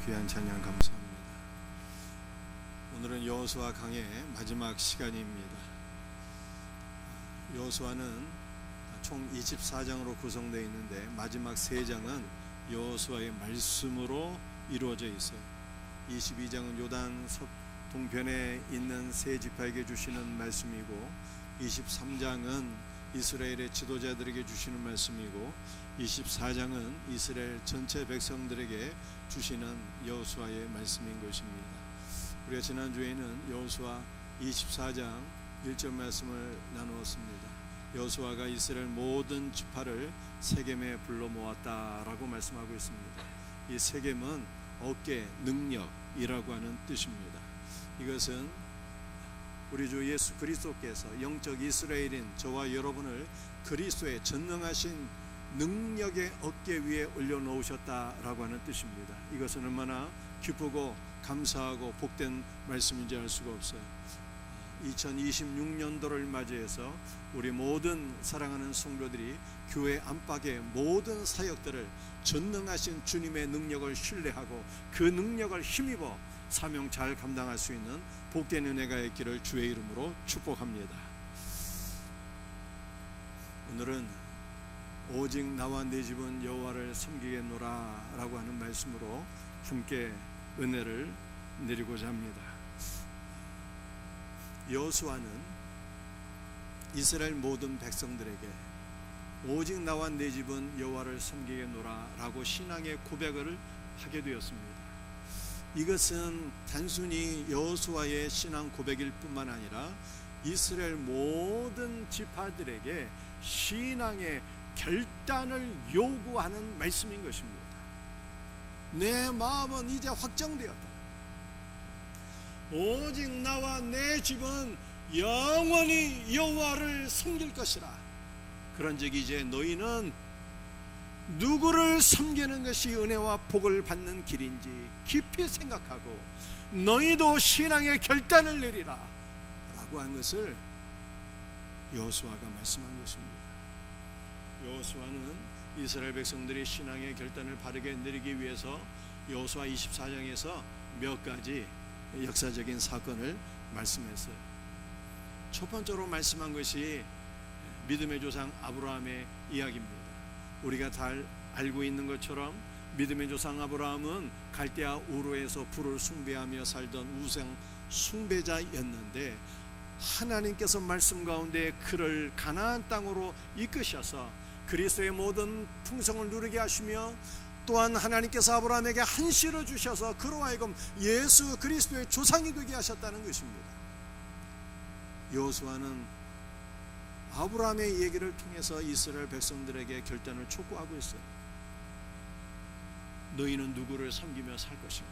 귀한 찬양 감사합니다. 오늘은 여호수아 강의 마지막 시간입니다. 여호수아는 총 24장으로 구성되어 있는데 마지막 3장은 여호수아의 말씀으로 이루어져 있어요. 22장은 요단 동편에 있는 세 지파에게 주시는 말씀이고, 23장은 이스라엘의 지도자들에게 주시는 말씀이고, 24장은 이스라엘 전체 백성들에게 주시는 여호수아의 말씀인 것입니다. 우리가 지난주에는 여호수아 24장 1절 말씀을 나누었습니다. 여호수아가 이스라엘 모든 지파를 세겜에 불러 모았다라고 말씀하고 있습니다. 이 세겜은 어깨, 능력이라고 하는 뜻입니다. 이것은 우리 주 예수 그리스도께서 영적 이스라엘인 저와 여러분을 그리스도의 전능하신 능력의 어깨 위에 올려놓으셨다라고 하는 뜻입니다. 이것은 얼마나 기쁘고 감사하고 복된 말씀인지 알 수가 없어요. 2026년도를 맞이해서 우리 모든 사랑하는 성도들이 교회 안팎의 모든 사역들을 전능하신 주님의 능력을 신뢰하고 그 능력을 힘입어 사명 잘 감당할 수 있는 복된 은혜가 있기를 주의 이름으로 축복합니다. 오늘은 오직 나와 내 집은 여호와를 섬기겠노라 라고 하는 말씀으로 함께 은혜를 내리고자 합니다. 여호수아는 이스라엘 모든 백성들에게 오직 나와 내 집은 여호와를 섬기겠노라 라고 신앙의 고백을 하게 되었습니다. 이것은 단순히 여호수아의 신앙 고백일 뿐만 아니라 이스라엘 모든 지파들에게 신앙의 결단을 요구하는 말씀인 것입니다. 내 마음은 이제 확정되었다. 오직 나와 내 집은 영원히 여호와를 섬길 것이라. 그런즉 이제 너희는 누구를 섬기는 것이 은혜와 복을 받는 길인지 깊이 생각하고 너희도 신앙의 결단을 내리라 라고 한 것을 여호수아가 말씀한 것입니다. 여호수아는 이스라엘 백성들이 신앙의 결단을 바르게 내리기 위해서 여호수아 24장에서 몇 가지 역사적인 사건을 말씀했어요. 첫 번째로 말씀한 것이 믿음의 조상 아브라함의 이야기입니다. 우리가 잘 알고 있는 것처럼 믿음의 조상 아브라함은 갈대아 우르에서 불을 숭배하며 살던 우상 숭배자였는데 하나님께서 말씀 가운데 그를 가나안 땅으로 이끄셔서 그리스도의 모든 풍성을 누리게 하시며 또한 하나님께서 아브라함에게 한 씨를 주셔서 그로 하여금 예수 그리스도의 조상이 되게 하셨다는 것입니다. 여호수아는 아브라함의 얘기를 통해서 이스라엘 백성들에게 결단을 촉구하고 있어요. 너희는 누구를 섬기며 살 것인가?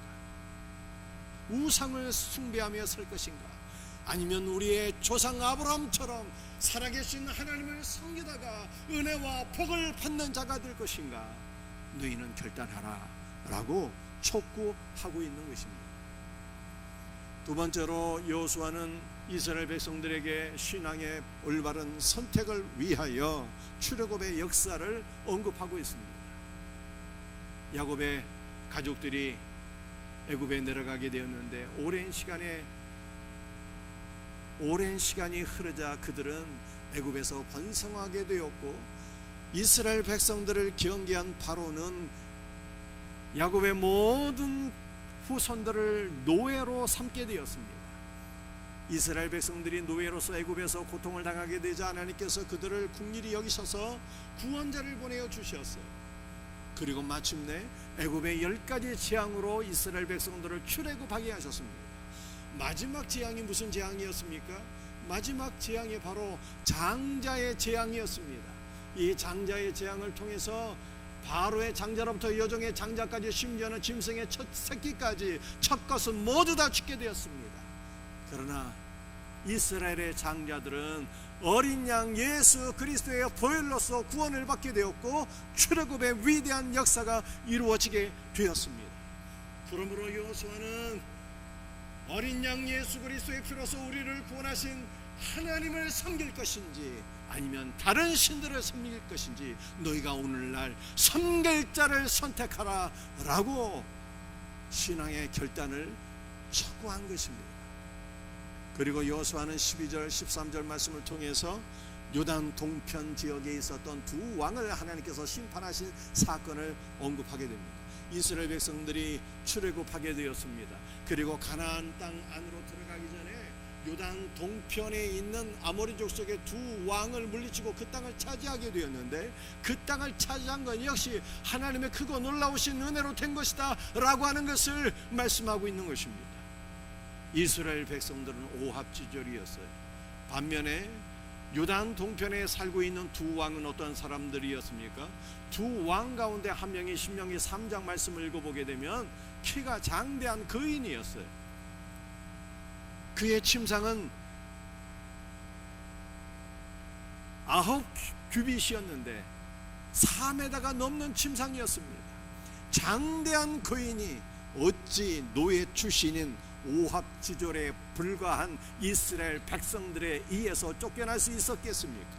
우상을 숭배하며 살 것인가? 아니면 우리의 조상 아브라함처럼 살아계신 하나님을 섬기다가 은혜와 복을 받는 자가 될 것인가? 너희는 결단하라 라고 촉구하고 있는 것입니다. 두 번째로 여호수아는 이스라엘 백성들에게 신앙의 올바른 선택을 위하여 출애굽의 역사를 언급하고 있습니다. 야곱의 가족들이 애굽에 내려가게 되었는데 오랜 시간이 흐르자 그들은 애굽에서 번성하게 되었고 이스라엘 백성들을 경계한 바로는 야곱의 모든 후손들을 노예로 삼게 되었습니다. 이스라엘 백성들이 노예로서 애굽에서 고통을 당하게 되자 하나님께서 그들을 긍휼히 여기셔서 구원자를 보내어 주셨어요. 그리고 마침내 애굽의 10가지 재앙으로 이스라엘 백성들을 출애굽하게 하셨습니다. 마지막 재앙이 무슨 재앙이었습니까? 마지막 재앙이 바로 장자의 재앙이었습니다. 이 장자의 재앙을 통해서 바로의 장자로부터 여종의 장자까지 심지어는 짐승의 첫 새끼까지 첫 것은 모두 다 죽게 되었습니다. 그러나 이스라엘의 장자들은 어린 양 예수 그리스도의 보혈로서 구원을 받게 되었고 출애굽의 위대한 역사가 이루어지게 되었습니다. 그러므로 여호수아는 어린 양 예수 그리스도의 피로서 우리를 구원하신 하나님을 섬길 것인지 아니면 다른 신들을 섬길 것인지 너희가 오늘날 섬길 자를 선택하라 라고 신앙의 결단을 촉구한 것입니다. 그리고 여호수아는 12절 13절 말씀을 통해서 요단 동편 지역에 있었던 두 왕을 하나님께서 심판하신 사건을 언급하게 됩니다. 이스라엘 백성들이 출애굽하게 되었습니다. 그리고 가나안 땅 안으로 들어가기 전에 요단 동편에 있는 아모리 족속의 두 왕을 물리치고 그 땅을 차지하게 되었는데, 그 땅을 차지한 건 역시 하나님의 크고 놀라우신 은혜로 된 것이다 라고 하는 것을 말씀하고 있는 것입니다. 이스라엘 백성들은 오합지졸이었어요. 반면에 요단 동편에 살고 있는 두 왕은 어떤 사람들이었습니까? 두 왕 가운데 한 명이 신명기 3장 말씀을 읽어보게 되면 키가 장대한 거인이었어요. 그의 침상은 9규빗이었는데 4m가 넘는 침상이었습니다. 장대한 거인이 어찌 노예 출신인 오합지졸에 불과한 이스라엘 백성들에 의해서 쫓겨날 수 있었겠습니까?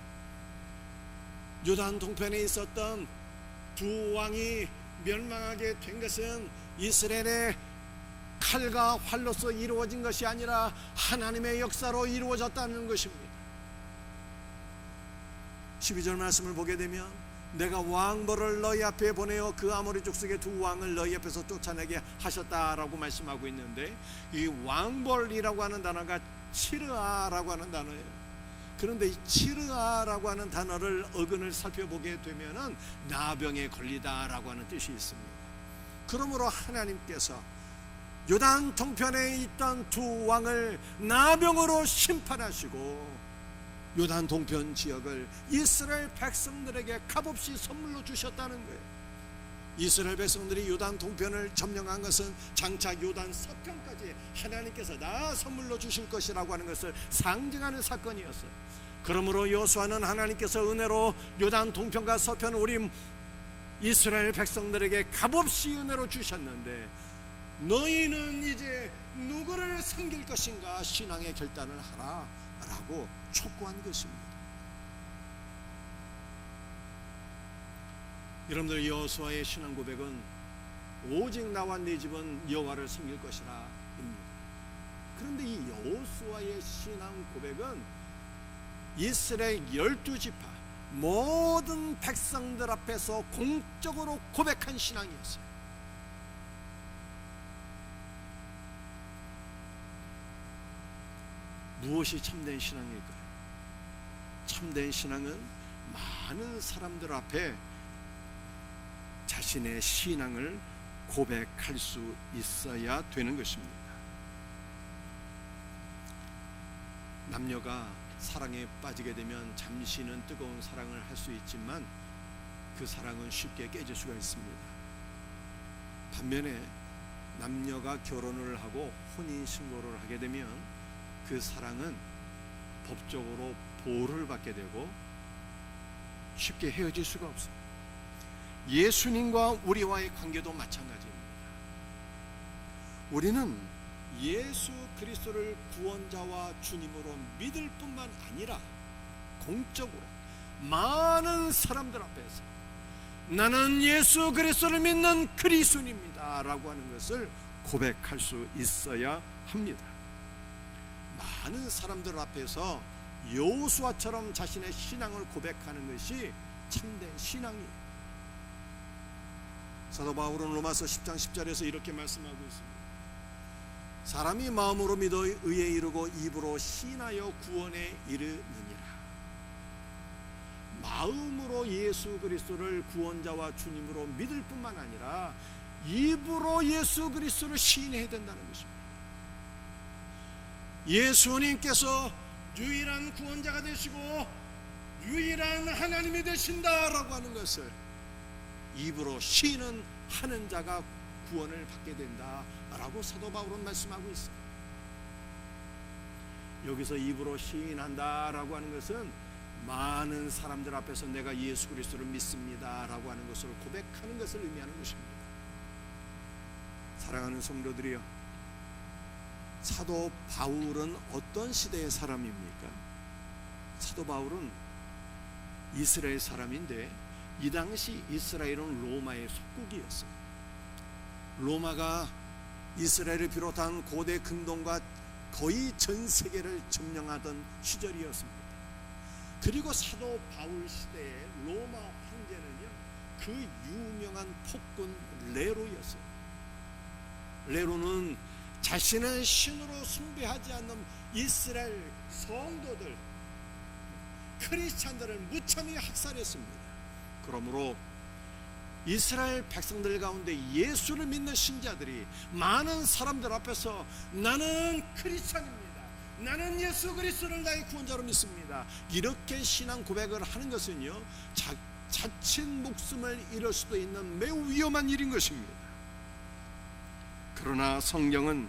요단 동편에 있었던 두 왕이 멸망하게 된 것은 이스라엘의 칼과 활로서 이루어진 것이 아니라 하나님의 역사로 이루어졌다는 것입니다. 12절 말씀을 보게 되면 내가 왕벌을 너희 앞에 보내어 그 아모리 족속의 두 왕을 너희 앞에서 쫓아내게 하셨다라고 말씀하고 있는데, 이 왕벌이라고 하는 단어가 치르아라고 하는 단어예요. 그런데 이 치르아라고 하는 단어를 어근을 살펴보게 되면은 나병에 걸리다라고 하는 뜻이 있습니다. 그러므로 하나님께서 요단 동편에 있던 두 왕을 나병으로 심판하시고 요단 동편 지역을 이스라엘 백성들에게 값없이 선물로 주셨다는 거예요. 이스라엘 백성들이 요단 동편을 점령한 것은 장차 요단 서편까지 하나님께서 다 선물로 주실 것이라고 하는 것을 상징하는 사건이었어요. 그러므로 여호수아는 하나님께서 은혜로 요단 동편과 서편 우리 이스라엘 백성들에게 값없이 은혜로 주셨는데, 너희는 이제 누구를 섬길 것인가 신앙의 결단을 하라 라고 촉구한 것입니다. 여러분들, 여호수아의 신앙 고백은 오직 나와 네 집은 여호와를 섬길 것이라 입니다. 그런데 이 여호수아의 신앙 고백은 이스라엘 12지파 모든 백성들 앞에서 공적으로 고백한 신앙이었어요. 무엇이 참된 신앙일까요? 참된 신앙은 많은 사람들 앞에 자신의 신앙을 고백할 수 있어야 되는 것입니다. 남녀가 사랑에 빠지게 되면 잠시는 뜨거운 사랑을 할 수 있지만 그 사랑은 쉽게 깨질 수가 있습니다. 반면에 남녀가 결혼을 하고 혼인신고를 하게 되면 그 사랑은 법적으로 보호를 받게 되고 쉽게 헤어질 수가 없어요. 예수님과 우리와의 관계도 마찬가지입니다. 우리는 예수 그리스도를 구원자와 주님으로 믿을 뿐만 아니라 공적으로 많은 사람들 앞에서 나는 예수 그리스도를 믿는 그리스도인입니다 라고 하는 것을 고백할 수 있어야 합니다. 많은 사람들 앞에서 여호수아처럼 자신의 신앙을 고백하는 것이 참된 신앙이에요. 사도 바울은 로마서 10장 10절에서 이렇게 말씀하고 있습니다. 사람이 마음으로 믿어 의에 이르고 입으로 신하여 구원에 이르느니라. 마음으로 예수 그리스도를 구원자와 주님으로 믿을 뿐만 아니라 입으로 예수 그리스도를 시인해야 된다는 것입니다. 예수님께서 유일한 구원자가 되시고 유일한 하나님이 되신다라고 하는 것을 입으로 시인은 하는 자가 구원을 받게 된다라고 사도 바울은 말씀하고 있어요. 여기서 입으로 시인한다라고 하는 것은 많은 사람들 앞에서 내가 예수 그리스도를 믿습니다라고 하는 것을 고백하는 것을 의미하는 것입니다. 사랑하는 성도들이여, 사도 바울은 어떤 시대의 사람입니까? 사도 바울은 이스라엘 사람인데 이 당시 이스라엘은 로마의 속국이었어요. 로마가 이스라엘을 비롯한 고대 근동과 거의 전 세계를 점령하던 시절이었습니다. 그리고 사도 바울 시대의 로마 황제는요, 그 유명한 폭군 네로였어요. 네로는 자신을 신으로 숭배하지 않는 이스라엘 성도들, 크리스찬들을 무참히 학살했습니다. 그러므로 이스라엘 백성들 가운데 예수를 믿는 신자들이 많은 사람들 앞에서 나는 크리스찬입니다, 나는 예수 그리스도를 나의 구원자로 믿습니다, 이렇게 신앙 고백을 하는 것은요, 자칫 목숨을 잃을 수도 있는 매우 위험한 일인 것입니다. 그러나 성경은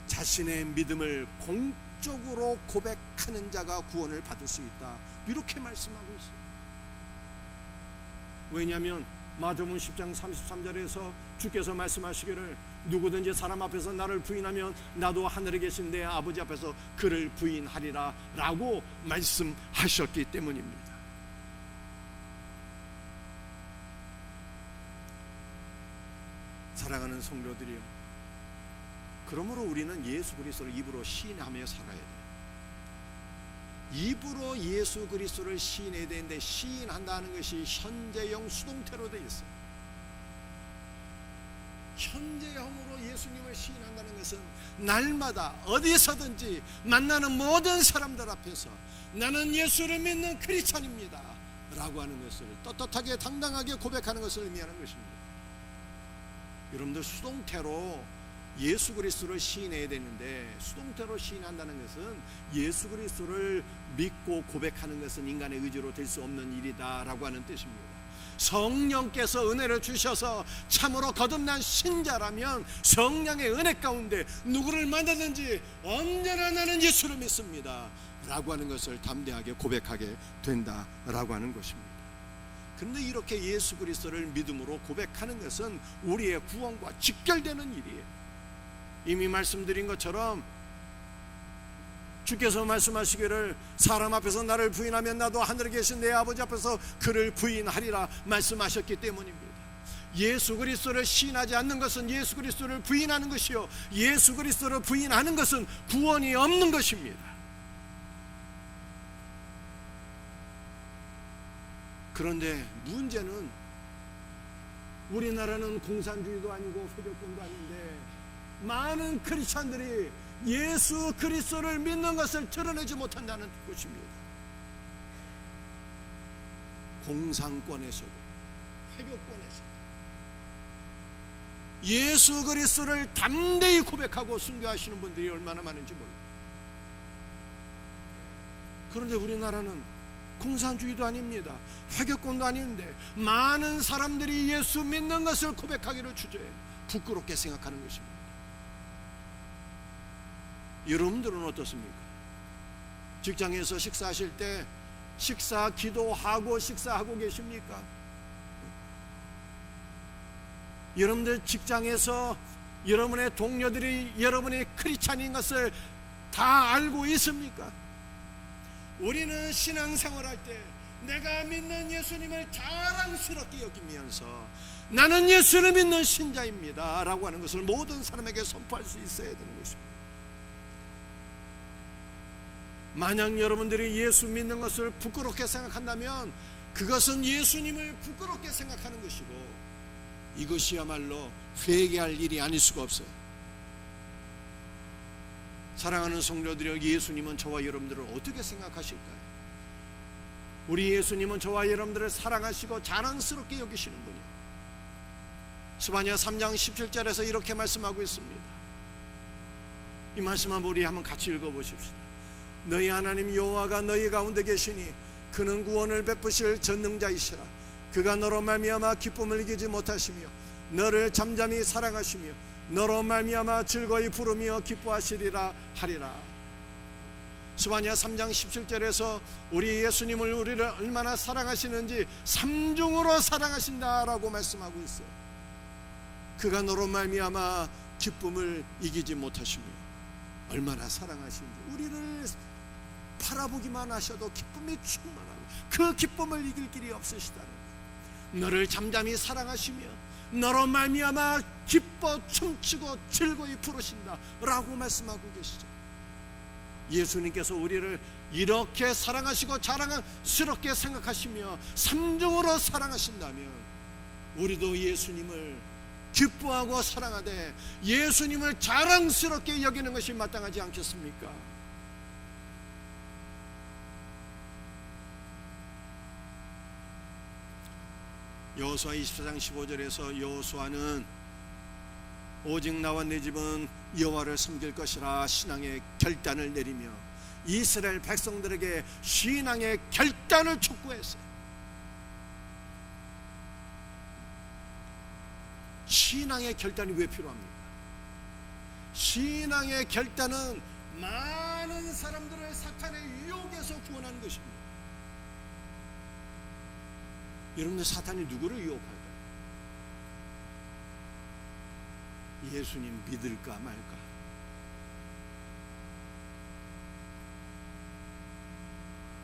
자신의 믿음을 공적으로 고백하는 자가 구원을 받을 수 있다, 이렇게 말씀하고 있어요. 왜냐하면 마태복음 10장 33절에서 주께서 말씀하시기를 누구든지 사람 앞에서 나를 부인하면 나도 하늘에 계신 내 아버지 앞에서 그를 부인하리라 라고 말씀하셨기 때문입니다. 사랑하는 성도들이요, 그러므로 우리는 예수 그리스도를 입으로 시인하며 살아야 돼요. 입으로 예수 그리스도를 시인해야 되는데, 시인한다는 것이 현재형 수동태로 되어 있어요. 현재형으로 예수님을 시인한다는 것은 날마다 어디서든지 만나는 모든 사람들 앞에서 나는 예수를 믿는 크리스찬입니다 라고 하는 것을 떳떳하게 당당하게 고백하는 것을 의미하는 것입니다. 여러분들, 수동태로 예수 그리스도를 시인해야 되는데, 수동태로 시인한다는 것은 예수 그리스도를 믿고 고백하는 것은 인간의 의지로 될 수 없는 일이다 라고 하는 뜻입니다. 성령께서 은혜를 주셔서 참으로 거듭난 신자라면 성령의 은혜 가운데 누구를 만나든지 언제나 나는 예수를 믿습니다 라고 하는 것을 담대하게 고백하게 된다 라고 하는 것입니다. 그런데 이렇게 예수 그리스도를 믿음으로 고백하는 것은 우리의 구원과 직결되는 일이에요. 이미 말씀드린 것처럼 주께서 말씀하시기를 사람 앞에서 나를 부인하면 나도 하늘에 계신 내 아버지 앞에서 그를 부인하리라 말씀하셨기 때문입니다. 예수 그리스도를 시인하지 않는 것은 예수 그리스도를 부인하는 것이요, 예수 그리스도를 부인하는 것은 구원이 없는 것입니다. 그런데 문제는 우리나라는 공산주의도 아니고 회교권도 아닌데 많은 크리스찬들이 예수 그리스도를 믿는 것을 드러내지 못한다는 것입니다. 공산권에서도 회교권에서도 예수 그리스도를 담대히 고백하고 순교하시는 분들이 얼마나 많은지 몰라요. 그런데 우리나라는 공산주의도 아닙니다, 회교권도 아닌데 많은 사람들이 예수 믿는 것을 고백하기를 주저해요. 부끄럽게 생각하는 것입니다. 여러분들은 어떻습니까? 직장에서 식사하실 때 식사 기도하고 식사하고 계십니까? 여러분들 직장에서 여러분의 동료들이 여러분이 크리스찬인 것을 다 알고 있습니까? 우리는 신앙생활할 때 내가 믿는 예수님을 자랑스럽게 여기면서 나는 예수를 믿는 신자입니다 라고 하는 것을 모든 사람에게 선포할 수 있어야 되는 것입니다. 만약 여러분들이 예수 믿는 것을 부끄럽게 생각한다면 그것은 예수님을 부끄럽게 생각하는 것이고, 이것이야말로 회개할 일이 아닐 수가 없어요. 사랑하는 성도들이여, 예수님은 저와 여러분들을 어떻게 생각하실까요? 우리 예수님은 저와 여러분들을 사랑하시고 자랑스럽게 여기시는 분이에요. 스바냐 3장 17절에서 이렇게 말씀하고 있습니다. 이 말씀 한번 우리 한번 같이 읽어보십시다. 너희 하나님 여호와가 너희 가운데 계시니 그는 구원을 베푸실 전능자이시라. 그가 너로 말미암아 기쁨을 이기지 못하시며 너를 잠잠히 사랑하시며 너로 말미암아 즐거이 부르며 기뻐하시리라 하리라. 스바냐 3장 17절에서 우리 예수님을 우리를 얼마나 사랑하시는지 삼중으로 사랑하신다라고 말씀하고 있어요. 그가 너로 말미암아 기쁨을 이기지 못하시며 얼마나 사랑하시는지, 우리를 바라보기만 하셔도 기쁨이 충만하고 그 기쁨을 이길 길이 없으시다는 거예요. 너를 잠잠히 사랑하시며 너로 말미암아 기뻐 춤추고 즐거이 부르신다 라고 말씀하고 계시죠. 예수님께서 우리를 이렇게 사랑하시고 자랑스럽게 생각하시며 삼중으로 사랑하신다면 우리도 예수님을 기뻐하고 사랑하되 예수님을 자랑스럽게 여기는 것이 마땅하지 않겠습니까? 여호수아 24장 15절에서 여호수아는 오직 나와 내 집은 여호와를 섬길 것이라 신앙의 결단을 내리며 이스라엘 백성들에게 신앙의 결단을 촉구했어요. 신앙의 결단이 왜 필요합니까? 신앙의 결단은 많은 사람들을 사탄의 유혹에서 구원하는 것입니다. 여러분들, 사탄이 누구를 유혹할까요? 예수님 믿을까 말까?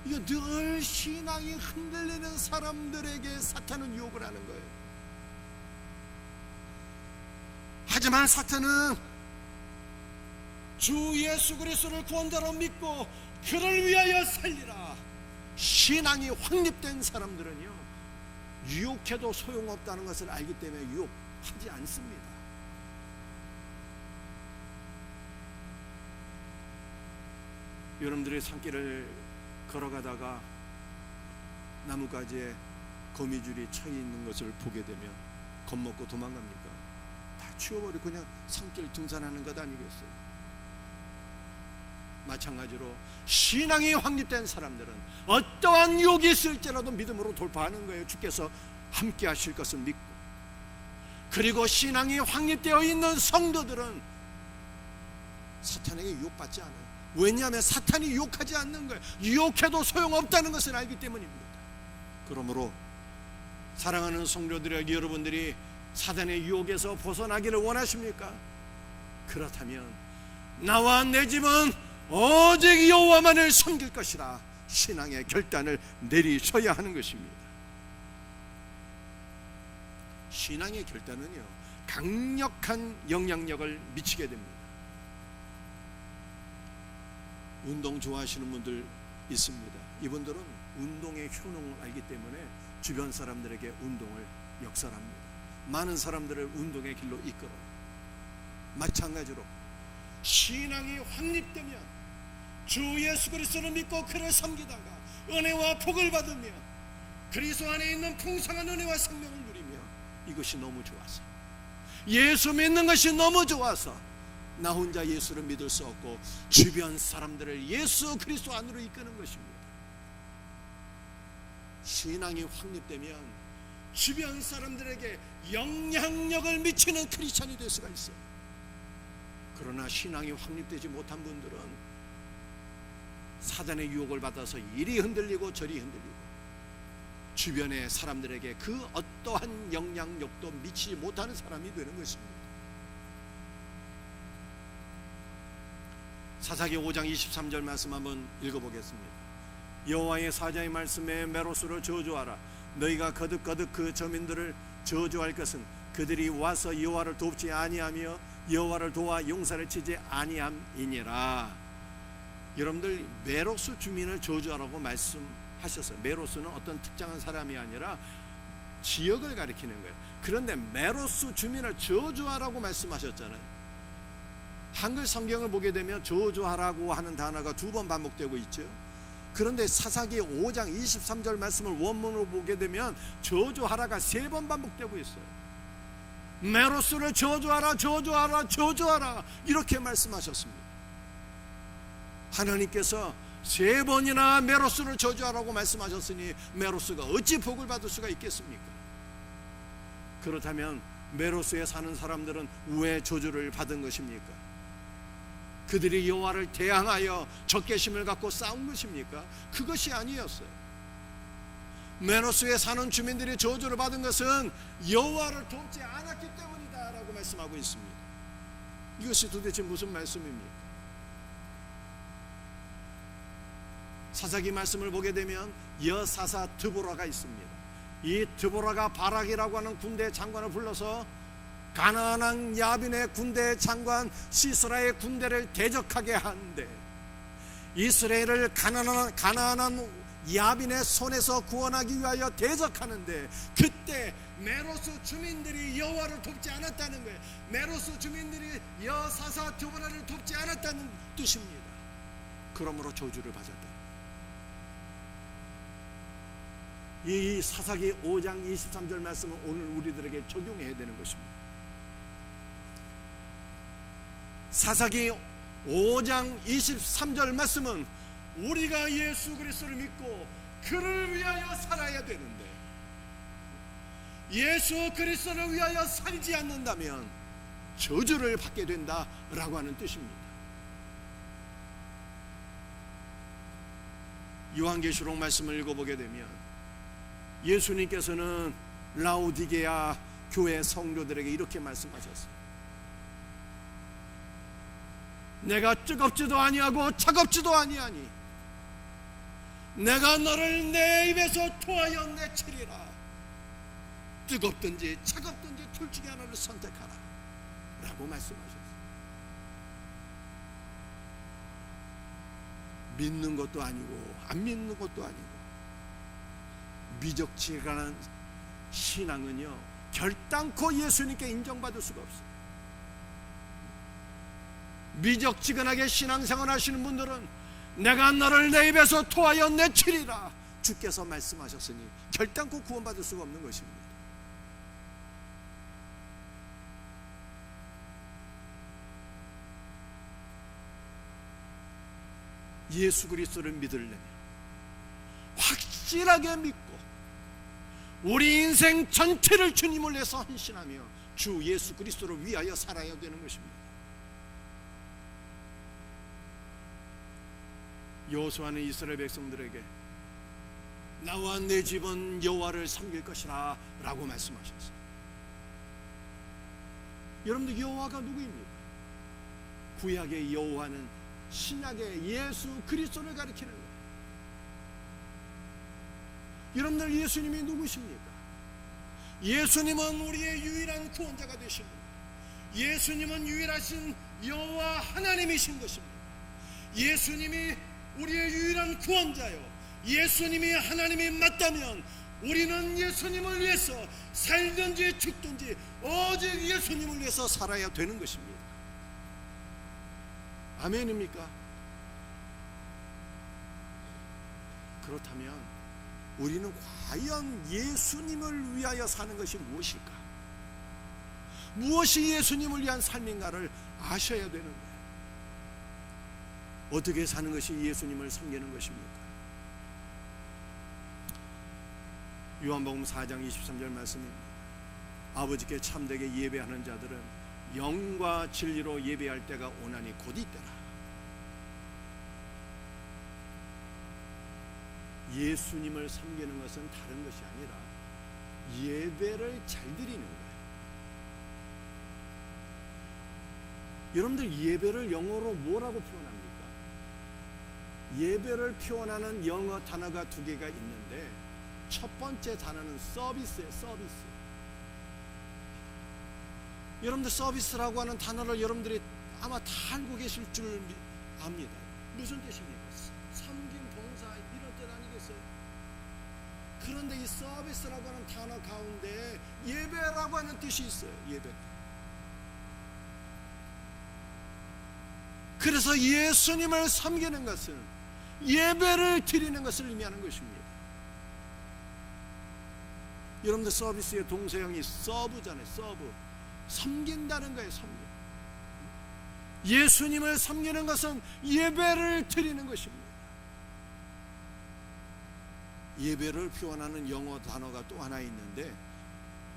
이거 늘 신앙이 흔들리는 사람들에게 사탄은 유혹을 하는 거예요. 하지만 사탄은 주 예수 그리스도를 구원자로 믿고 그를 위하여 살리라, 신앙이 확립된 사람들은요, 유혹해도 소용없다는 것을 알기 때문에 유혹하지 않습니다. 여러분들의 산길을 걸어가다가 나뭇가지에 거미줄이 쳐 있는 것을 보게 되면 겁먹고 도망갑니까? 다 치워버리고 그냥 산길 등산하는 것 아니겠어요? 마찬가지로 신앙이 확립된 사람들은 어떠한 유혹이 있을지라도 믿음으로 돌파하는 거예요. 주께서 함께 하실 것을 믿고. 그리고 신앙이 확립되어 있는 성도들은 사탄에게 유혹받지 않아요. 왜냐하면 사탄이 유혹하지 않는 거예요. 유혹해도 소용없다는 것을 알기 때문입니다. 그러므로 사랑하는 성도들에게 여러분들이 사탄의 유혹에서 벗어나기를 원하십니까? 그렇다면 나와 내 집은 오직 여호와만을 섬길 것이라 신앙의 결단을 내리셔야 하는 것입니다. 신앙의 결단은요, 강력한 영향력을 미치게 됩니다. 운동 좋아하시는 분들 있습니다. 이분들은 운동의 효능을 알기 때문에 주변 사람들에게 운동을 역설합니다. 많은 사람들을 운동의 길로 이끌어요. 마찬가지로 신앙이 확립되면 주 예수 그리스도를 믿고 그를 섬기다가 은혜와 복을 받으며 그리스도 안에 있는 풍성한 은혜와 생명을 누리며 이것이 너무 좋아서, 예수 믿는 것이 너무 좋아서 나 혼자 예수를 믿을 수 없고 주변 사람들을 예수 그리스도 안으로 이끄는 것입니다. 신앙이 확립되면 주변 사람들에게 영향력을 미치는 크리스찬이 될 수가 있어요. 그러나 신앙이 확립되지 못한 분들은 사단의 유혹을 받아서 이리 흔들리고 저리 흔들리고 주변의 사람들에게 그 어떠한 영향력도 미치지 못하는 사람이 되는 것입니다. 사사기 5장 23절 말씀 한번 읽어보겠습니다. 여호와의 사자의 말씀에 메로스를 저주하라. 너희가 거듭거듭 그 저민들을 저주할 것은 그들이 와서 여호와를 돕지 아니하며 여호와를 도와 용사를 치지 아니함이니라. 여러분들, 메로스 주민을 저주하라고 말씀하셨어요. 메로스는 어떤 특정한 사람이 아니라 지역을 가리키는 거예요. 그런데 메로스 주민을 저주하라고 말씀하셨잖아요. 한글 성경을 보게 되면 저주하라고 하는 단어가 2번 반복되고 있죠. 그런데 사사기 5장 23절 말씀을 원문으로 보게 되면 저주하라가 3번 반복되고 있어요. 메로스를 저주하라, 저주하라, 저주하라 이렇게 말씀하셨습니다. 하나님께서 3번이나 메로스를 저주하라고 말씀하셨으니 메로스가 어찌 복을 받을 수가 있겠습니까? 그렇다면 메로스에 사는 사람들은 왜 저주를 받은 것입니까? 그들이 여호와를 대항하여 적개심을 갖고 싸운 것입니까? 그것이 아니었어요. 메로스에 사는 주민들이 저주를 받은 것은 여호와를 돕지 않았기 때문이다 라고 말씀하고 있습니다. 이것이 도대체 무슨 말씀입니까? 사사기 말씀을 보게 되면 여사사 드보라가 있습니다. 이 드보라가 바락이라고 하는 군대 장관을 불러서 가나안 야빈의 군대 장관 시스라의 군대를 대적하게 하는데, 이스라엘을 가나안 야빈의 손에서 구원하기 위하여 대적하는데, 그때 메로스 주민들이 여호와를 돕지 않았다는 거예요. 메로스 주민들이 여사사 드보라를 돕지 않았다는 뜻입니다. 그러므로 저주를 받았다. 이 사사기 5장 23절 말씀은 오늘 우리들에게 적용해야 되는 것입니다. 사사기 5장 23절 말씀은 우리가 예수 그리스도를 믿고 그를 위하여 살아야 되는데, 예수 그리스도를 위하여 살지 않는다면 저주를 받게 된다라고 하는 뜻입니다. 요한계시록 말씀을 읽어보게 되면 예수님께서는 라오디게아 교회 성도들에게 이렇게 말씀하셨어요. 내가 뜨겁지도 아니하고 차갑지도 아니하니 내가 너를 내 입에서 토하여 내치리라. 뜨겁든지 차갑든지 둘 중에 하나를 선택하라 라고 말씀하셨어요. 믿는 것도 아니고 안 믿는 것도 아니고, 미적지근한 신앙은요 결단코 예수님께 인정받을 수가 없어요. 미적지근하게 신앙생활 하시는 분들은 내가 너를 내 입에서 토하여 내치리라 주께서 말씀하셨으니 결단코 구원받을 수가 없는 것입니다. 예수 그리스도를 믿으려면 확실하게 믿고 우리 인생 전체를 주님을 위해서 헌신하며 주 예수 그리스도를 위하여 살아야 되는 것입니다. 여호수아는 이스라엘 백성들에게 나와 내 집은 여호와를 섬길 것이라 라고 말씀하셨어요. 여러분들, 여호와가 누구입니까? 구약의 여호와는 신약의 예수 그리스도를 가리키는 거예요. 여러분들, 예수님이 누구십니까? 예수님은 우리의 유일한 구원자가 되십니다. 예수님은 유일하신 여호와 하나님이신 것입니다. 예수님이 우리의 유일한 구원자요, 예수님이 하나님이 맞다면 우리는 예수님을 위해서 살든지 죽든지 오직 예수님을 위해서 살아야 되는 것입니다. 아멘입니까? 그렇다면 우리는 과연 예수님을 위하여 사는 것이 무엇일까? 무엇이 예수님을 위한 삶인가를 아셔야 되는 거예요. 어떻게 사는 것이 예수님을 섬기는 것입니까? 요한복음 4장 23절 말씀입니다. 아버지께 참되게 예배하는 자들은 영과 진리로 예배할 때가 오나니 곧 이때라. 예수님을 섬기는 것은 다른 것이 아니라 예배를 잘 드리는 거예요. 여러분들, 예배를 영어로 뭐라고 표현합니까? 예배를 표현하는 영어 단어가 두 개가 있는데, 첫 번째 단어는 서비스예요. 서비스. 여러분들, 서비스라고 하는 단어를 여러분들이 아마 다 알고 계실 줄 압니다. 무슨 뜻입니까? 섬김, 봉사, 이런 뜻 아니겠어요? 그런데 이 서비스라고 하는 단어 가운데 예배라고 하는 뜻이 있어요. 예배. 그래서 예수님을 섬기는 것은 예배를 드리는 것을 의미하는 것입니다. 여러분들, 서비스의 동사형이 서브잖아요. 서브. 섬긴다는 거예요. 섬겨. 예수님을 섬기는 것은 예배를 드리는 것입니다. 예배를 표현하는 영어 단어가 또 하나 있는데,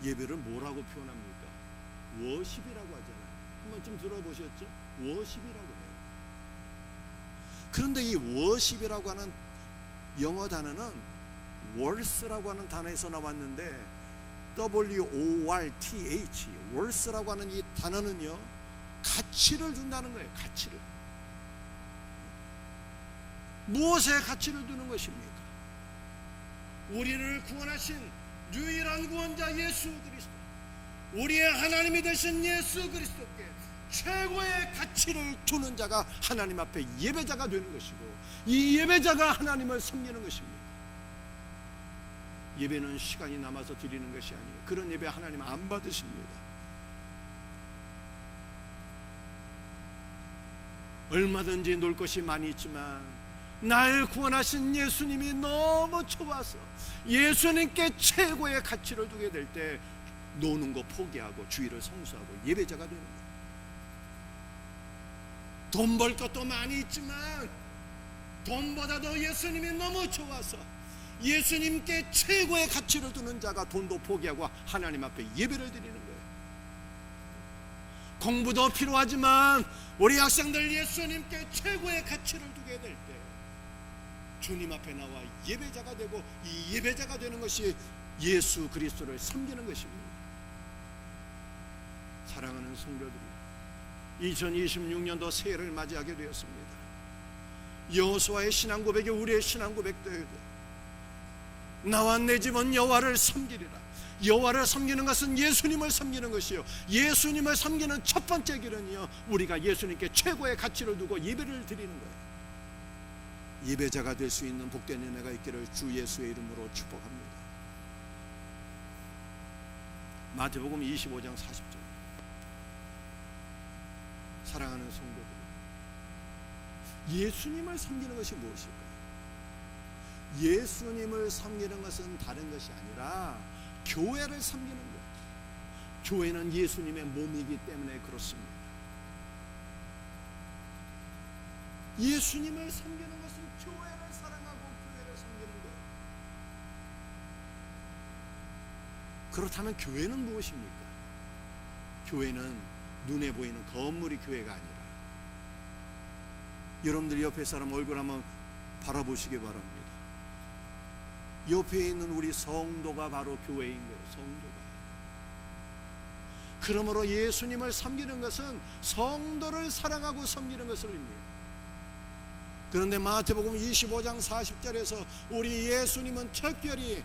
예배를 뭐라고 표현합니까? 워십이라고 하잖아요. 한번 좀 들어보셨죠? 워십이라고 해요. 그런데 이 워십이라고 하는 영어 단어는 worth라고 하는 단어에서 나왔는데, worth, worth라고 하는 이 단어는요, 가치를 준다는 거예요. 가치를. 무엇에 가치를 두는 것입니까? 우리를 구원하신 유일한 구원자 예수 그리스도, 우리의 하나님이 되신 예수 그리스도께 최고의 가치를 두는 자가 하나님 앞에 예배자가 되는 것이고, 이 예배자가 하나님을 섬기는 것입니다. 예배는 시간이 남아서 드리는 것이 아니에요. 그런 예배 하나님 안 받으십니다. 얼마든지 놀 것이 많이 있지만 날 구원하신 예수님이 너무 좋아서 예수님께 최고의 가치를 두게 될 때 노는 거 포기하고 주의를 성수하고 예배자가 되는 거예요. 돈 벌 것도 많이 있지만 돈보다도 예수님이 너무 좋아서 예수님께 최고의 가치를 두는 자가 돈도 포기하고 하나님 앞에 예배를 드리는 거예요. 공부도 필요하지만 우리 학생들 예수님께 최고의 가치를 두게 될 때 주님 앞에 나와 예배자가 되고, 이 예배자가 되는 것이 예수 그리스도를 섬기는 것입니다. 사랑하는 성도들, 2026년도 새해를 맞이하게 되었습니다. 여호수아의 신앙 고백이 우리의 신앙 고백도 해야 돼. 나와 내 집은 여호와를 섬기리라. 여호와를 섬기는 것은 예수님을 섬기는 것이요, 예수님을 섬기는 첫 번째 길은요, 우리가 예수님께 최고의 가치를 두고 예배를 드리는 거예요. 예배자가 될 수 있는 복된 은혜가 있기를 주 예수의 이름으로 축복합니다. 마태복음 25장 40절. 사랑하는 성도들, 예수님을 섬기는 것이 무엇일까요? 예수님을 섬기는 것은 다른 것이 아니라 교회를 섬기는 거예요. 교회는 예수님의 몸이기 때문에 그렇습니다. 예수님을 섬기는 것은 교회를 사랑하고 교회를 섬기는 거예요. 그렇다면 교회는 무엇입니까? 교회는 눈에 보이는 건물이 교회가 아니라, 여러분들 옆에 사람 얼굴 한번 바라보시기 바랍니다. 옆에 있는 우리 성도가 바로 교회인 거예요. 성도가. 그러므로 예수님을 섬기는 것은 성도를 사랑하고 섬기는 것을 의미해요. 그런데 마태복음 25장 40절에서 우리 예수님은 특별히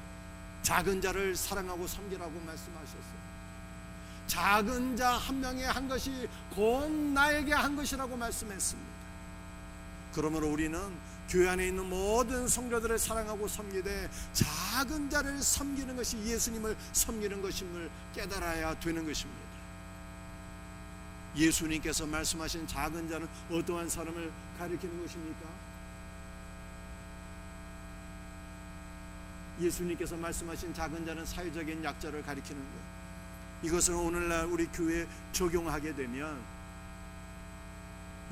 작은 자를 사랑하고 섬기라고 말씀하셨어요. 작은 자 한 명에 한 것이 곧 나에게 한 것이라고 말씀했습니다. 그러므로 우리는 교회 안에 있는 모든 성도들을 사랑하고 섬기되 작은 자를 섬기는 것이 예수님을 섬기는 것임을 깨달아야 되는 것입니다. 예수님께서 말씀하신 작은 자는 어떠한 사람을 가리키는 것입니까? 예수님께서 말씀하신 작은 자는 사회적인 약자를 가리키는 거예요. 이것을 오늘날 우리 교회에 적용하게 되면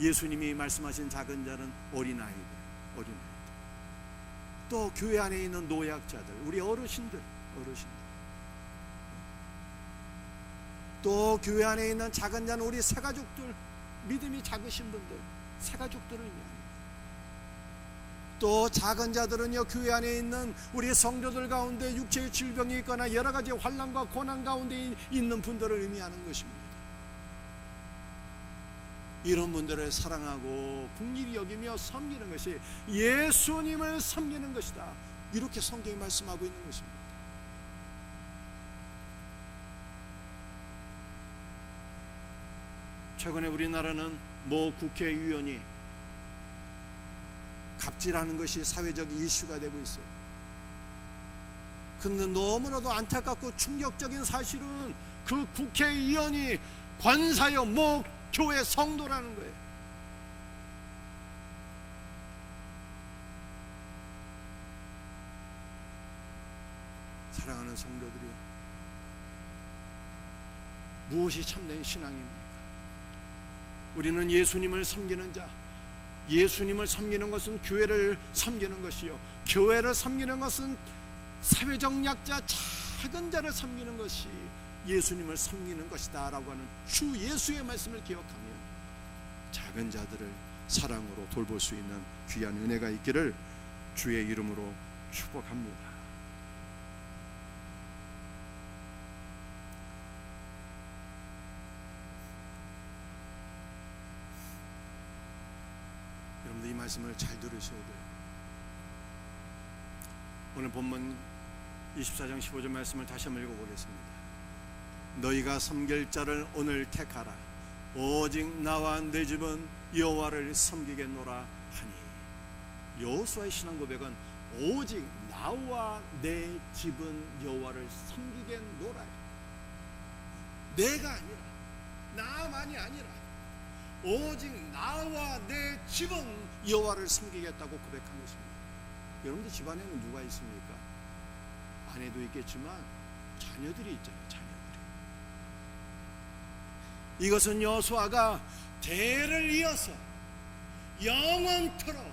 예수님이 말씀하신 작은 자는 어린아이들, 또 교회 안에 있는 노약자들, 우리 어르신들, 또 교회 안에 있는 작은 자는 우리 새가족들, 믿음이 작으신 분들, 새가족들을 의미합니다. 또 작은 자들은요, 교회 안에 있는 우리 성도들 가운데 육체의 질병이 있거나 여러 가지 환난과 고난 가운데 있는 분들을 의미하는 것입니다. 이런 분들을 사랑하고 긍휼히 여기며 섬기는 것이 예수님을 섬기는 것이다, 이렇게 성경이 말씀하고 있는 것입니다. 최근에 우리나라는 모 국회의원이 갑질하는 것이 사회적 이슈가 되고 있어요. 그런데 너무나도 안타깝고 충격적인 사실은 그 국회의원이 권사여 모 교회 성도라는 거예요. 사랑하는 성도들이, 무엇이 참된 신앙입니까? 우리는 예수님을 섬기는 자, 예수님을 섬기는 것은 교회를 섬기는 것이요, 교회를 섬기는 것은 사회적 약자, 작은 자를 섬기는 것이 예수님을 섬기는 것이다 라고 하는 주 예수의 말씀을 기억하며 작은 자들을 사랑으로 돌볼 수 있는 귀한 은혜가 있기를 주의 이름으로 축복합니다. 여러분들 이 말씀을 잘 들으셔야 돼요. 오늘 본문 24장 15절 말씀을 다시 한번 읽어보겠습니다. 너희가 섬길 자를 오늘 택하라. 오직 나와 내 집은 여호와를 섬기겠노라 하니. 여호수아의 신앙 고백은 오직 나와 내 집은 여호와를 섬기겠노라. 내가 아니라, 나만이 아니라 오직 나와 내 집은 여호와를 섬기겠다고 고백한 것입니다. 여러분들 집안에는 누가 있습니까? 아내도 있겠지만 자녀들이 있잖아요. 자녀들이. 이것은 여호수아가 대를 이어서 영원토록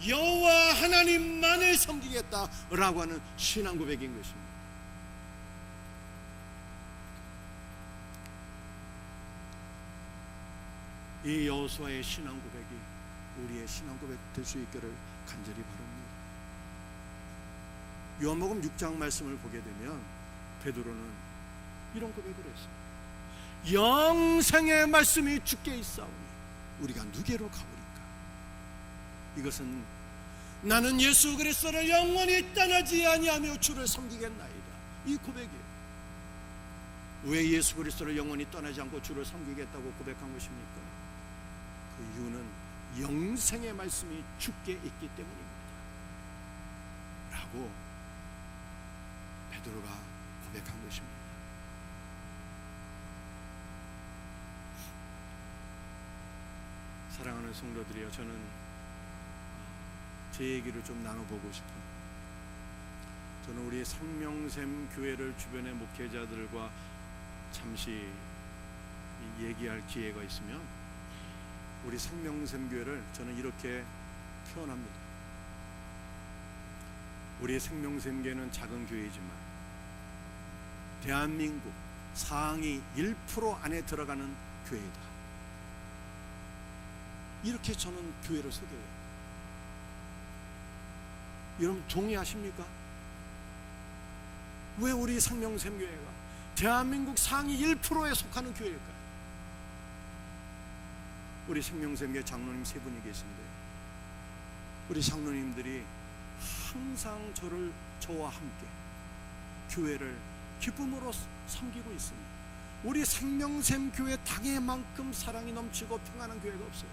여호와 하나님만을 섬기겠다라고 하는 신앙 고백인 것입니다. 이 여호수아의 신앙 고백이 우리의 신앙 고백 될 수 있기를 간절히 바랍니다. 요한복음 6장 말씀을 보게 되면 베드로는 이런 고백을 했습니다. 영생의 말씀이 주께 있사오니 우리가 누게로 가보리까. 이것은 나는 예수 그리스도를 영원히 떠나지 아니하며 주를 섬기겠나이다. 이 고백이에요. 왜 예수 그리스도를 영원히 떠나지 않고 주를 섬기겠다고 고백한 것입니까? 그 이유는 영생의 말씀이 주께 있기 때문입니다 라고 베드로가 고백한 것입니다. 사랑하는 성도들이여, 저는 제 얘기를 좀 나눠보고 싶어요. 저는 우리 생명샘 교회를 주변의 목회자들과 잠시 얘기할 기회가 있으면 우리 생명샘 교회를 저는 이렇게 표현합니다. 우리 생명샘 교회는 작은 교회이지만 대한민국 상위 1% 안에 들어가는 교회이다. 이렇게 저는 교회를 소개해요. 여러분 동의하십니까? 왜 우리 생명샘 교회가 대한민국 상위 1%에 속하는 교회일까요? 우리 생명샘 교회 장로님 세 분이 계신데 우리 장로님들이 항상 저와 함께 교회를 기쁨으로 섬기고 있습니다. 우리 생명샘 교회 당회만큼 사랑이 넘치고 평안한 교회가 없어요.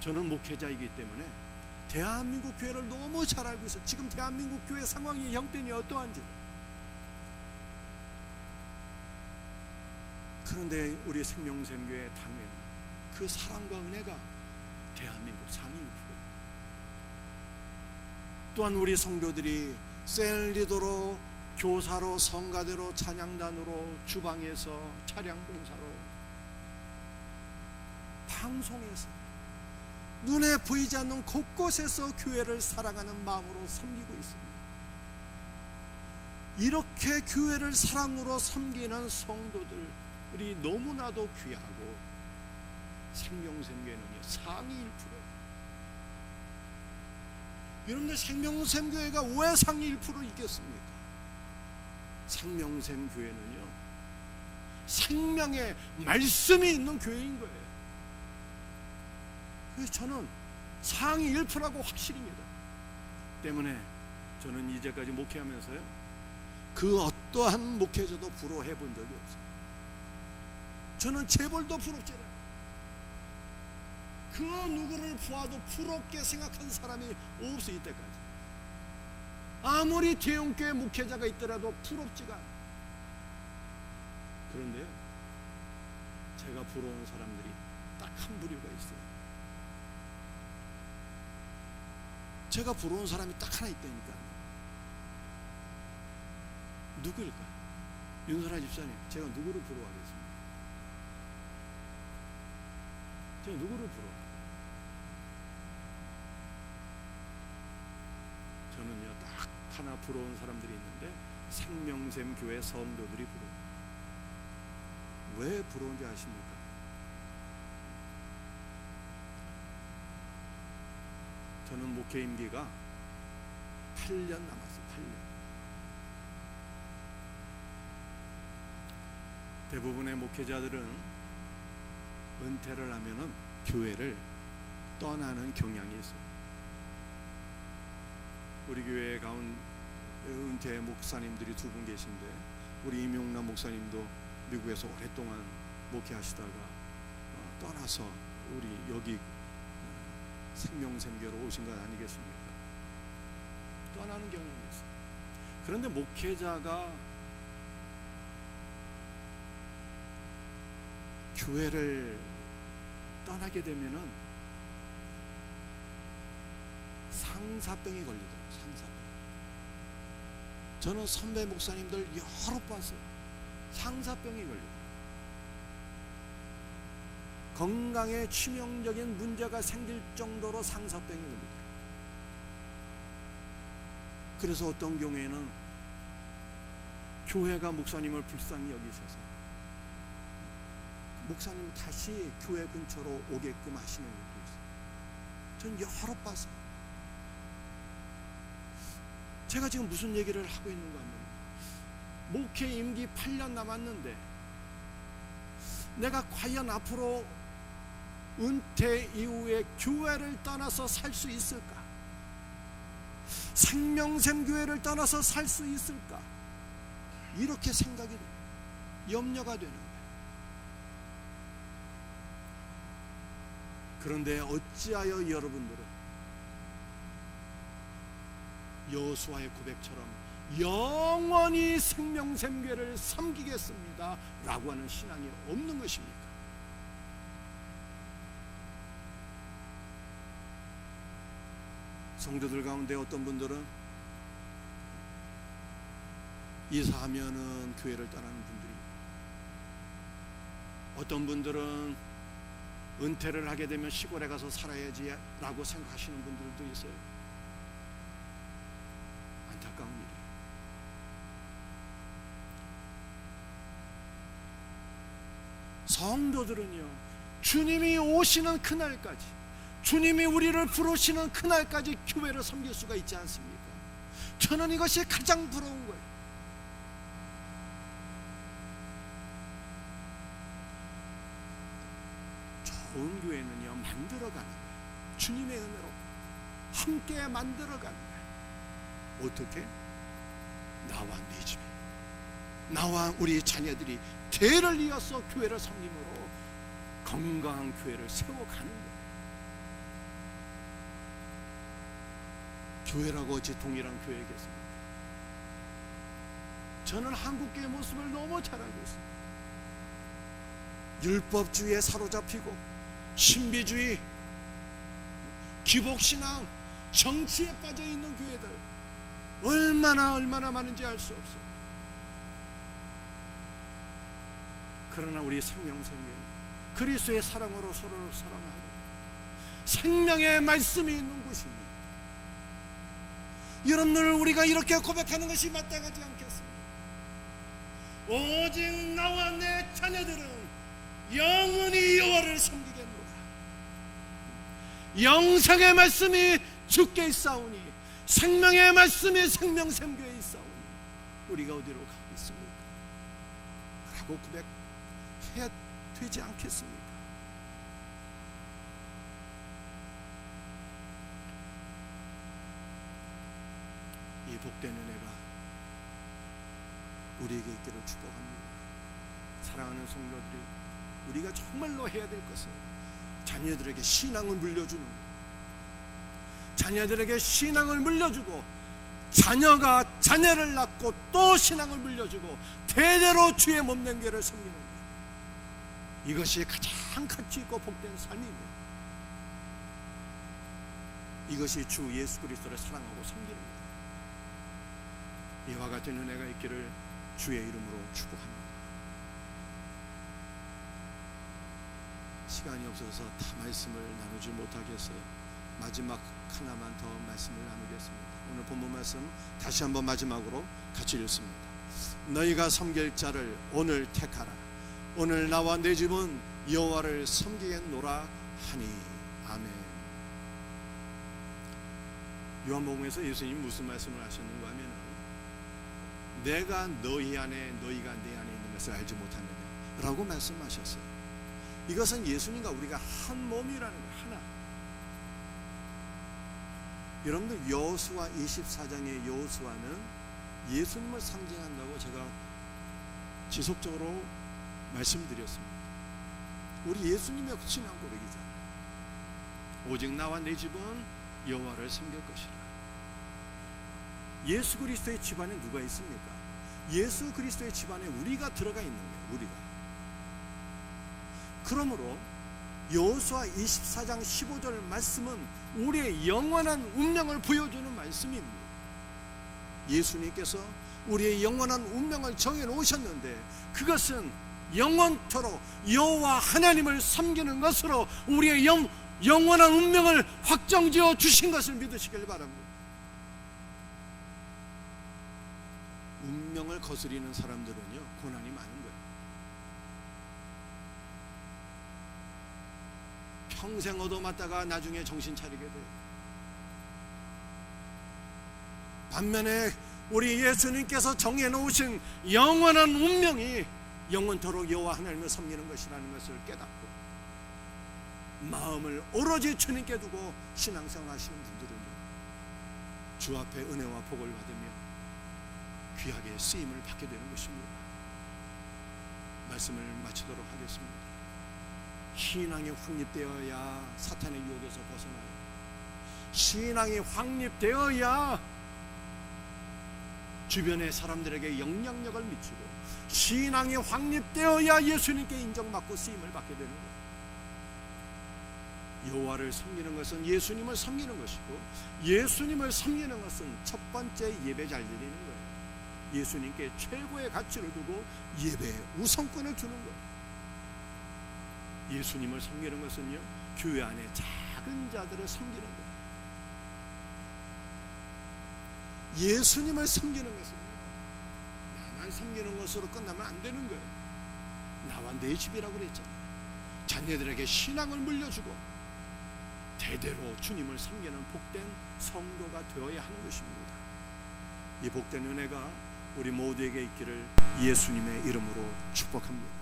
저는 목회자이기 때문에 대한민국 교회를 너무 잘 알고 있어요. 지금 대한민국 교회 상황이 형편이 어떠한지. 그런데 우리 생명샘 교회 당회는 그 사랑과 은혜가 대한민국 상위 1%. 또한 우리 성도들이 셀리더로, 교사로, 성가대로, 찬양단으로, 주방에서, 차량 봉사로, 방송에서 눈에 보이지 않는 곳곳에서 교회를 사랑하는 마음으로 섬기고 있습니다. 이렇게 교회를 사랑으로 섬기는 성도들이 너무나도 귀하고 생명샘 교회는요 상위 1%. 여러분들 생명샘 교회가 왜 상위 1% 있겠습니까? 생명샘 교회는요 생명의 말씀이 있는 교회인 거예요. 그래서 저는 상위 1%라고 확실히 믿어요. 때문에 저는 이제까지 목회하면서요 그 어떠한 목회자도 부러워해 본 적이 없어요. 저는 재벌도 부럽지 않아요. 그 누구를 보아도 부럽게 생각한 사람이 없어요. 이때까지 아무리 대형교회 목회자가 있더라도 부럽지가 않아요. 그런데요 제가 부러운 사람들이 딱 한 부류가 있어요. 제가 부러운 사람이 딱 하나 있다니까요. 누구일까요? 윤선아 집사님, 제가 누구를 부러워하겠습니까? 제가 누구를 부러워해요? 저는요 딱 하나 부러운 사람들이 있는데 생명샘 교회 성도들이 부러워요. 왜 부러운지 아십니까? 저는 목회 임기가 8년 남았어요. 8년. 대부분의 목회자들은 은퇴를 하면은 교회를 떠나는 경향이 있어요. 우리 교회 은퇴 목사님들이 두 분 계신데, 우리 임용남 목사님도 미국에서 오랫동안 목회하시다가 떠나서 우리 여기 생명샘교로 오신 것 아니겠습니까? 떠나는 경험이 있어요. 그런데 목회자가 교회를 떠나게 되면은 상사병이 걸리더라고요. 상사병. 저는 선배 목사님들 여러 봤어요. 상사병이 걸려요. 건강에 치명적인 문제가 생길 정도로 상사병이 걸리더라고요. 그래서 어떤 경우에는 교회가 목사님을 불쌍히 여기셔서 목사님 다시 교회 근처로 오게끔 하시는 것도 있어요. 전 여러 봤어요. 제가 지금 무슨 얘기를 하고 있는가 하면, 목회 임기 8년 남았는데 내가 과연 앞으로 은퇴 이후에 교회를 떠나서 살 수 있을까? 생명샘 교회를 떠나서 살 수 있을까? 이렇게 생각이 돼요. 염려가 되는 거예요. 그런데 어찌하여 여러분들은 여호수아의 고백처럼 영원히 생명샘 교회를 섬기겠습니다 라고 하는 신앙이 없는 것입니까? 성도들 가운데 어떤 분들은 이사하면은 교회를 떠나는 분들이, 어떤 분들은 은퇴를 하게 되면 시골에 가서 살아야지 라고 생각하시는 분들도 있어요. 안타까운 일이에요. 성도들은요, 주님이 오시는 그날까지, 주님이 우리를 부르시는 그날까지 교회를 섬길 수가 있지 않습니까? 저는 이것이 가장 부러운 거예요. 좋은 교회는요, 만들어가는 거예요. 주님의 은혜로 함께 만들어가는 거예요. 어떻게? 나와 네 집에, 나와 우리 자녀들이 대를 이어서 교회를 섬김으로 건강한 교회를 세워가는 거예요. 교회라고 어찌 동일한 교회겠습니까? 저는 한국교회 모습을 너무 잘 알고 있습니다. 율법주의에 사로잡히고 신비주의, 기복신앙, 정치에 빠져있는 교회들 얼마나 많은지 알 수 없어요. 그러나 우리 생명샘교회는 그리스도의 사랑으로 서로를 사랑하고 생명의 말씀이 있는 곳입니다. 여러분들, 우리가 이렇게 고백하는 것이 마땅하지 않겠습니까? 오직 나와 내 자녀들은 영원히 여호와를 섬기겠노라. 영생의 말씀이 주께 있사오니 생명의 말씀이 생명샘교회에 있사오니 우리가 어디로 가겠습니까? 라고 고백해야 되지 않겠습니까? 이 복된 은혜가 우리에게 있기를 축복합니다. 사랑하는 성도들이, 우리가 정말로 해야 될 것은 자녀들에게 신앙을 물려주는 거예요. 자녀들에게 신앙을 물려주고, 자녀가 자녀를 낳고 또 신앙을 물려주고 대대로 주의 몸된 교회를 섬기는 거예요. 이것이 가장 가치 있고 복된 삶입니다. 이것이 주 예수 그리스도를 사랑하고 섬기는 거예요. 이와 같은 은혜가 있기를 주의 이름으로 축복합니다. 시간이 없어서 다 말씀을 나누지 못하겠어요. 마지막 하나만 더 말씀을 나누겠습니다. 오늘 본문 말씀 다시 한번 마지막으로 같이 읽습니다. 너희가 섬길 자를 오늘 택하라. 오늘 나와 내 집은 여호와를 섬기겠노라 하니. 아멘. 요한복음에서 예수님이 무슨 말씀을 하셨는가 하면, 내가 너희 안에 너희가 내 안에 있는 것을 알지 못하느냐 라고 말씀하셨어요. 이것은 예수님과 우리가 한 몸이라는 거예요. 하나. 여러분들, 여호수아 24장의 여호수아는 예수님을 상징한다고 제가 지속적으로 말씀드렸습니다. 우리 예수님의 신앙 고백이잖아요. 오직 나와 내 집은 여호와를 섬길 것이라. 예수 그리스도의 집안에 누가 있습니까? 예수 그리스도의 집안에 우리가 들어가 있는 거예요. 우리가. 그러므로 여호수아 24장 15절 말씀은 우리의 영원한 운명을 보여주는 말씀입니다. 예수님께서 우리의 영원한 운명을 정해놓으셨는데 그것은 영원토록 여호와 하나님을 섬기는 것으로 우리의 영원한 운명을 확정지어 주신 것을 믿으시길 바랍니다. 운명을 거스리는 사람들은요, 고난이 많은 거예요. 평생 얻어맞다가 나중에 정신 차리게 돼요. 반면에 우리 예수님께서 정해놓으신 영원한 운명이 영원토록 여호와 하나님을 섬기는 것이라는 것을 깨닫고 마음을 오로지 주님께 두고 신앙생활 하시는 분들은요, 주 앞에 은혜와 복을 받으며 귀하게 쓰임을 받게 되는 것입니다. 말씀을 마치도록 하겠습니다. 신앙이 확립되어야 사탄의 유혹에서 벗어나요. 신앙이 확립되어야 주변의 사람들에게 영향력을 미치고, 신앙이 확립되어야 예수님께 인정받고 쓰임을 받게 되는 거예요. 여호와를 섬기는 것은 예수님을 섬기는 것이고, 예수님을 섬기는 것은 첫 번째 예배 잘 드리는 거예요. 예수님께 최고의 가치를 두고 예배에 우선권을 주는 거예요. 예수님을 섬기는 것은요, 교회 안에 작은 자들을 섬기는 거예요. 예수님을 섬기는 것은 나만 섬기는 것으로 끝나면 안 되는 거예요. 나와 내 집이라고 그랬잖아요. 자녀들에게 신앙을 물려주고 대대로 주님을 섬기는 복된 성도가 되어야 하는 것입니다. 이 복된 은혜가 우리 모두에게 있기를 예수님의 이름으로 축복합니다.